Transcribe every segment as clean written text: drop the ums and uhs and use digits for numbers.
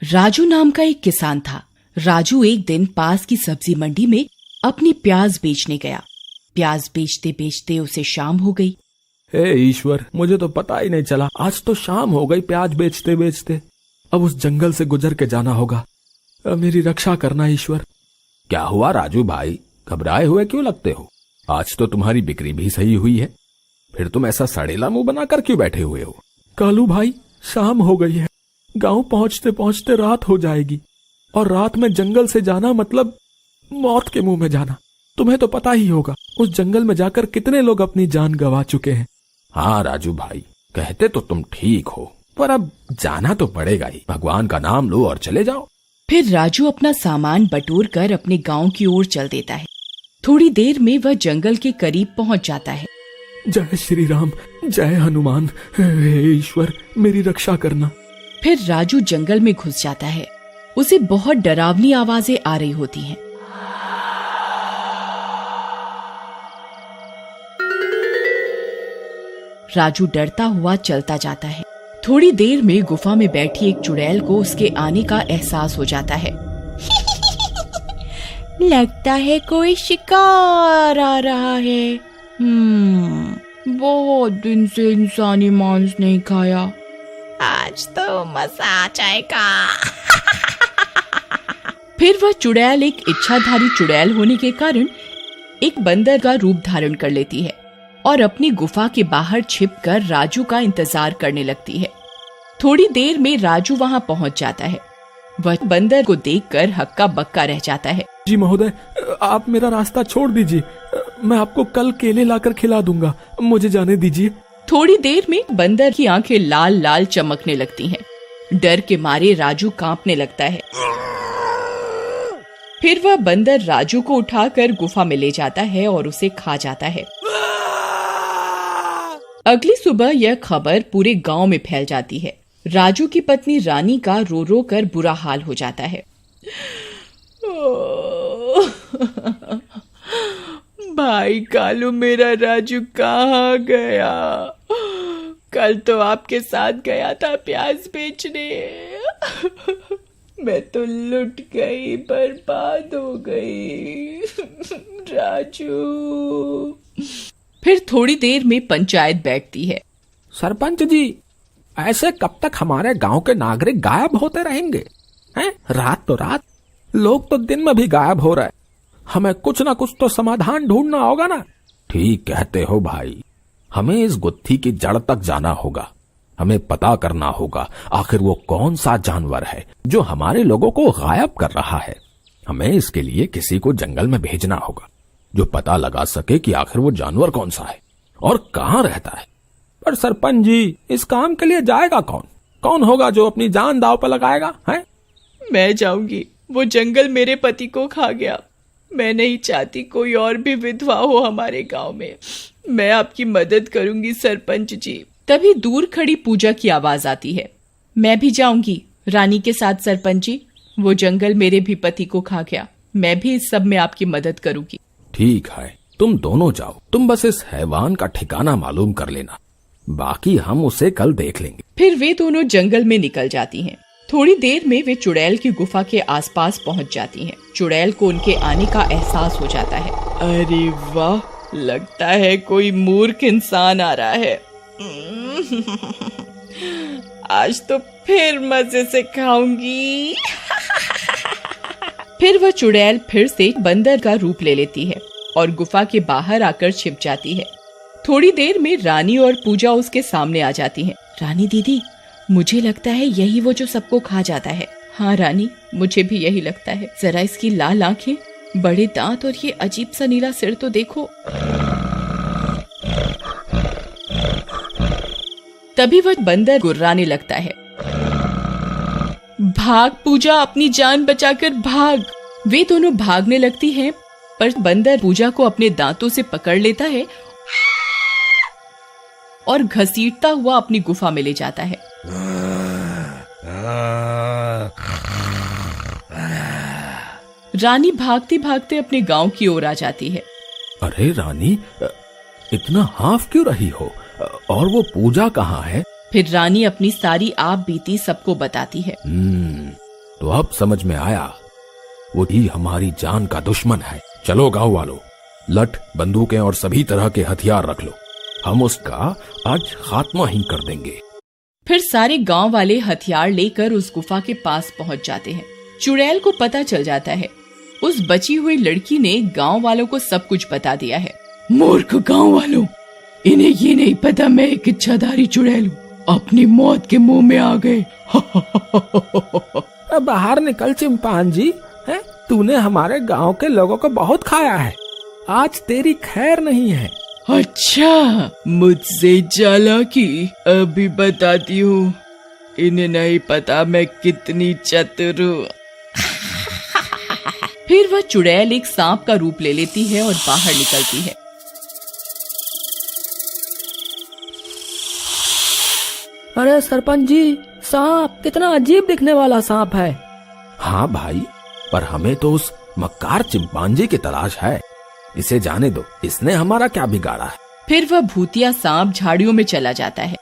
राजू नाम का एक किसान था। राजू एक दिन पास की सब्जी मंडी में अपनी प्याज बेचने गया। प्याज बेचते बेचते उसे शाम हो गई। हे ईश्वर, मुझे तो पता ही नहीं चला, आज तो शाम हो गई प्याज बेचते बेचते। अब उस जंगल से गुजर के जाना होगा। मेरी रक्षा करना ईश्वर। क्या हुआ राजू भाई, घबराए हुए क्यों लगते हो? आज तो तुम्हारी बिक्री भी सही हुई है, फिर तुम ऐसा सड़ेला मुंह बनाकर क्यों बैठे हुए हो? कालू भाई, शाम हो गई है, गांव पहुंचते पहुंचते रात हो जाएगी, और रात में जंगल से जाना मतलब मौत के मुंह में जाना। तुम्हें तो पता ही होगा उस जंगल में जाकर कितने लोग अपनी जान गंवा चुके हैं। हाँ राजू भाई, कहते तो तुम ठीक हो, पर अब जाना तो पड़ेगा ही। भगवान का नाम लो और चले जाओ। फिर राजू अपना सामान बटोर कर अपने गांव की ओर चल देता है। थोड़ी देर में वह जंगल के करीब पहुंच जाता है। जय श्री राम, जय हनुमान, हे ईश्वर मेरी रक्षा करना। फिर राजू जंगल में घुस जाता है। उसे बहुत डरावनी आवाजें आ रही होती हैं। राजू डरता हुआ चलता जाता है। थोड़ी देर में गुफा में बैठी एक चुड़ैल को उसके आने का एहसास हो जाता है। लगता है कोई शिकार आ रहा है। बहुत दिन से इंसानी मांस नहीं खाया, आज तो मजा आ जाएगा। फिर वह चुड़ैल एक इच्छाधारी चुड़ैल होने के कारण एक बंदर का रूप धारण कर लेती है और अपनी गुफा के बाहर छिपकर राजू का इंतजार करने लगती है। थोड़ी देर में राजू वहां पहुंच जाता है। वह बंदर को देखकर हक्का बक्का रह जाता है। जी महोदय, आप मेरा रास्ता छोड़ दीजिए, मैं आपको कल केले लाकर खिला दूंगा, मुझे जाने दीजिए। थोड़ी देर में बंदर की आंखें लाल लाल चमकने लगती हैं। डर के मारे राजू कांपने लगता है। फिर वह बंदर राजू को उठाकर गुफा में ले जाता है और उसे खा जाता है। अगली सुबह यह खबर पूरे गांव में फैल जाती है। राजू की पत्नी रानी का रो रो कर बुरा हाल हो जाता है। भाई कालू, मेरा राजू कहाँ गया? कल तो आपके साथ गया था प्याज बेचने। मैं तो लुट गई, बर्बाद हो गई। राजू। फिर थोड़ी देर में पंचायत बैठती है। सरपंच जी, ऐसे कब तक हमारे गांव के नागरिक गायब होते रहेंगे? हैं? रात तो रात, लोग तो दिन में भी गायब हो रहे। हमें कुछ ना कुछ तो समाधान ढूंढना होगा ना। ठीक कहते हो भाई, हमें इस गुत्थी की जड़ तक जाना होगा। हमें पता करना होगा आखिर वो कौन सा जानवर है जो हमारे लोगों को गायब कर रहा है। हमें इसके लिए किसी को जंगल में भेजना होगा जो पता लगा सके कि आखिर वो जानवर कौन सा है और कहाँ रहता है। पर सरपंच जी, इस काम के लिए जाएगा कौन? कौन होगा जो अपनी जान दांव पर लगाएगा? है? मैं जाऊंगी। वो जंगल मेरे पति को खा गया। मैं नहीं चाहती कोई और भी विधवा हो हमारे गांव में। मैं आपकी मदद करूंगी सरपंच जी। तभी दूर खड़ी पूजा की आवाज आती है। मैं भी जाऊंगी रानी के साथ सरपंच जी। वो जंगल मेरे भी पति को खा गया। मैं भी इस सब में आपकी मदद करूंगी। ठीक है, तुम दोनों जाओ। तुम बस इस हैवान का ठिकाना मालूम कर लेना, बाकी हम उसे कल देख लेंगे। फिर वे दोनों जंगल में निकल जाती हैं। थोड़ी देर में वे चुड़ैल की गुफा के आसपास पहुंच जाती हैं। चुड़ैल को उनके आने का एहसास हो जाता है। अरे वाह, लगता है कोई मूर्ख इंसान आ रहा है। आज तो फिर मजे से खाऊंगी। फिर वह चुड़ैल फिर से बंदर का रूप ले लेती है और गुफा के बाहर आकर छिप जाती है। थोड़ी देर में रानी और पूजा उसके सामने आ जाती हैं। रानी दीदी, मुझे लगता है यही वो जो सबको खा जाता है। हाँ रानी, मुझे भी यही लगता है। जरा इसकी लाल आंखें, बड़े दांत और ये अजीब सा नीला सिर तो देखो। तभी वह बंदर गुर्राने लगता है। भाग पूजा, अपनी जान बचाकर भाग। वे दोनों भागने लगती हैं, पर बंदर पूजा को अपने दांतों से पकड़ लेता है और घसीटता हुआ अपनी गुफा में ले जाता है। रानी भागते भागते अपने गांव की ओर आ जाती है। अरे रानी, इतना हाफ क्यों रही हो? और वो पूजा कहाँ है? फिर रानी अपनी सारी आप बीती सबको बताती है। तो अब समझ में आया, वो ही हमारी जान का दुश्मन है। चलो गांव वालों, लठ, बंदूकें और सभी तरह के हथियार रख लो, हम उसका आज खात्मा ही कर देंगे। फिर सारे गांव वाले हथियार लेकर उस गुफा के पास पहुंच जाते हैं। चुड़ैल को पता चल जाता है उस बची हुई लड़की ने गांव वालों को सब कुछ बता दिया है। मूर्ख गांव वालों, इन्हें ये नहीं पता मैं एक इच्छाधारी चुड़ैल हूँ, अपनी मौत के मुंह में आ गए। बाहर निकल चिंपांजी, है तूने हमारे गांव के लोगों को बहुत खाया है, आज तेरी खैर नहीं है। अच्छा, मुझसे चालाकी अभी बताती हूँ, इन्हें नहीं पता मैं कितनी चतुर हूँ। फिर वह चुड़ैल एक सांप का रूप ले लेती है और बाहर निकलती है। अरे सरपंच जी, सांप कितना अजीब दिखने वाला सांप है। हाँ भाई, पर हमें तो उस मक्कार चिंपांजी की तलाश है, इसे जाने दो, इसने हमारा क्या बिगाड़ा है। फिर वह भूतिया सांप झाड़ियों में चला जाता है।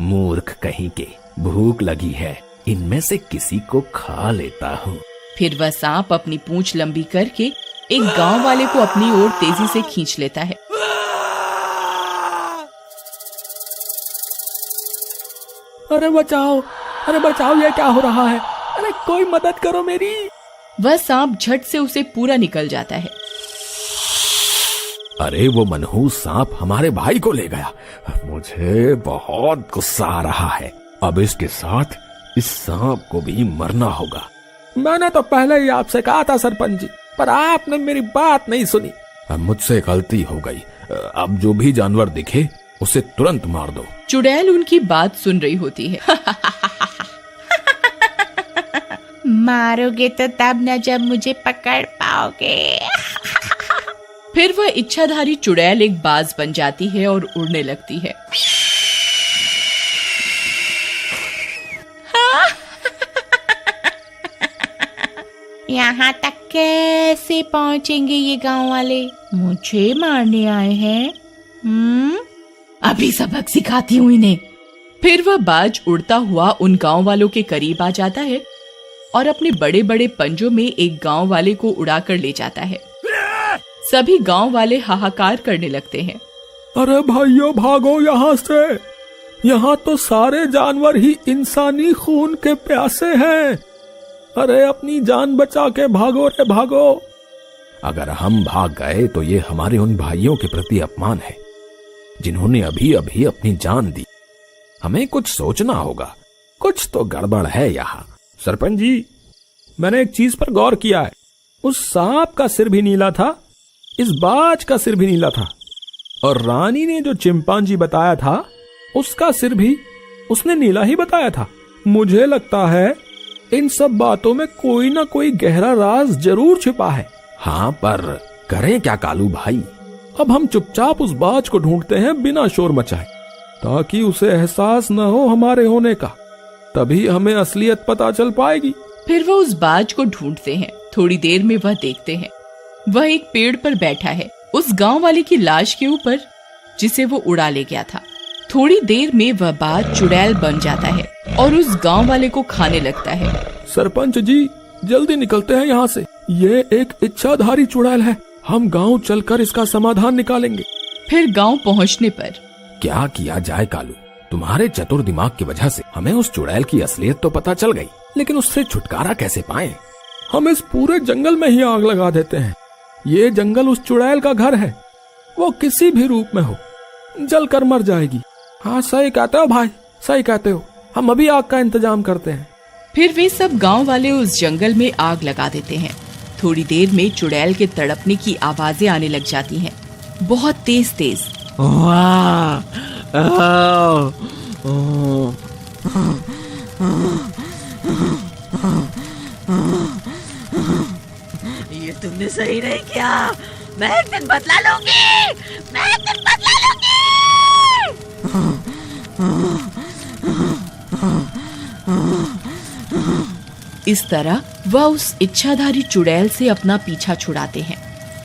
मूर्ख कहीं के, भूख लगी है, इनमें से किसी को खा लेता हूँ। फिर वह सांप अपनी पूंछ लंबी करके एक गांव वाले को अपनी ओर तेजी से खींच लेता है। अरे बचाओ, अरे बचाओ, ये क्या हो रहा है? अरे कोई मदद करो मेरी। वह सांप झट से उसे पूरा निकल जाता है। अरे वो मनहूस सांप हमारे भाई को ले गया, मुझे बहुत गुस्सा आ रहा है। अब इसके साथ इस सांप को भी मरना होगा। मैंने तो पहले ही आपसे कहा था सरपंच जी, पर आपने मेरी बात नहीं सुनी। अब मुझसे गलती हो गई, अब जो भी जानवर दिखे उसे तुरंत मार दो। चुड़ैल उनकी बात सुन रही होती है। मारोगे तो तब न जब मुझे पकड़ पाओगे। फिर वह इच्छाधारी चुड़ैल एक बाज बन जाती है और उड़ने लगती है। यहाँ तक कैसे पहुँचेंगे ये गांव वाले? मुझे मारने आए हैं? अभी सबक सिखाती हूँ इन्हें। फिर वह बाज उड़ता हुआ उन गांव वालों के करीब आ जाता है और अपने बड़े बड़े पंजों में एक गांव वाले को उड़ाकर ले जाता है। सभी गांव वाले हाहाकार करने लगते हैं। अरे भाइयों, भागो यहाँ से, यहाँ तो सारे जानवर ही इंसानी खून के प्यासे हैं। अरे अपनी जान बचा के भागो रे भागो। अगर हम भाग गए तो ये हमारे उन भाइयों के प्रति अपमान है जिन्होंने अभी अभी अपनी जान दी। हमें कुछ सोचना होगा, कुछ तो गड़बड़ है यहाँ। सरपंच जी, मैंने एक चीज पर गौर किया है, उस सांप का सिर भी नीला था, इस बाज का सिर भी नीला था, और रानी ने जो चिंपांजी बताया था उसका सिर भी उसने नीला ही बताया था। मुझे लगता है इन सब बातों में कोई ना कोई गहरा राज जरूर छिपा है। हाँ, पर करें क्या कालू भाई? अब हम चुपचाप उस बाज को ढूंढते हैं बिना शोर मचाए, ताकि उसे एहसास न हो हमारे होने का, तभी हमें असलियत पता चल पाएगी। फिर वह उस बाज को ढूंढते हैं। थोड़ी देर में वह देखते हैं वह एक पेड़ पर बैठा है, उस गांव वाले की लाश के ऊपर जिसे वो उड़ा ले गया था। थोड़ी देर में वह बाज चुड़ैल बन जाता है और उस गांव वाले को खाने लगता है। सरपंच जी, जल्दी निकलते हैं यहाँ से, ये एक इच्छाधारी चुड़ैल है, हम गांव चलकर इसका समाधान निकालेंगे। फिर गांव पहुँचने पर क्या किया जाए कालू? तुम्हारे चतुर दिमाग की वजह से हमें उस चुड़ैल की असलियत तो पता चल गई, लेकिन उससे छुटकारा कैसे पाएं? हम इस पूरे जंगल में ही आग लगा देते हैं। ये जंगल उस चुड़ैल का घर है, वो किसी भी रूप में हो जलकर मर जाएगी। हाँ, सही कहते हो भाई, सही कहते हो, हम अभी आग का इंतजाम करते हैं। फिर वे सब गांव वाले उस जंगल में आग लगा देते हैं। थोड़ी देर में चुड़ैल के तड़पने की आवाजें आने लग जाती हैं, बहुत तेज तेज। ये तुमने सही नहीं किया, मैं एक दिन बदला लूंगी, मैं एक दिन बदला लूंगी। इस तरह वह उस इच्छाधारी चुड़ैल से अपना पीछा छुड़ाते हैं।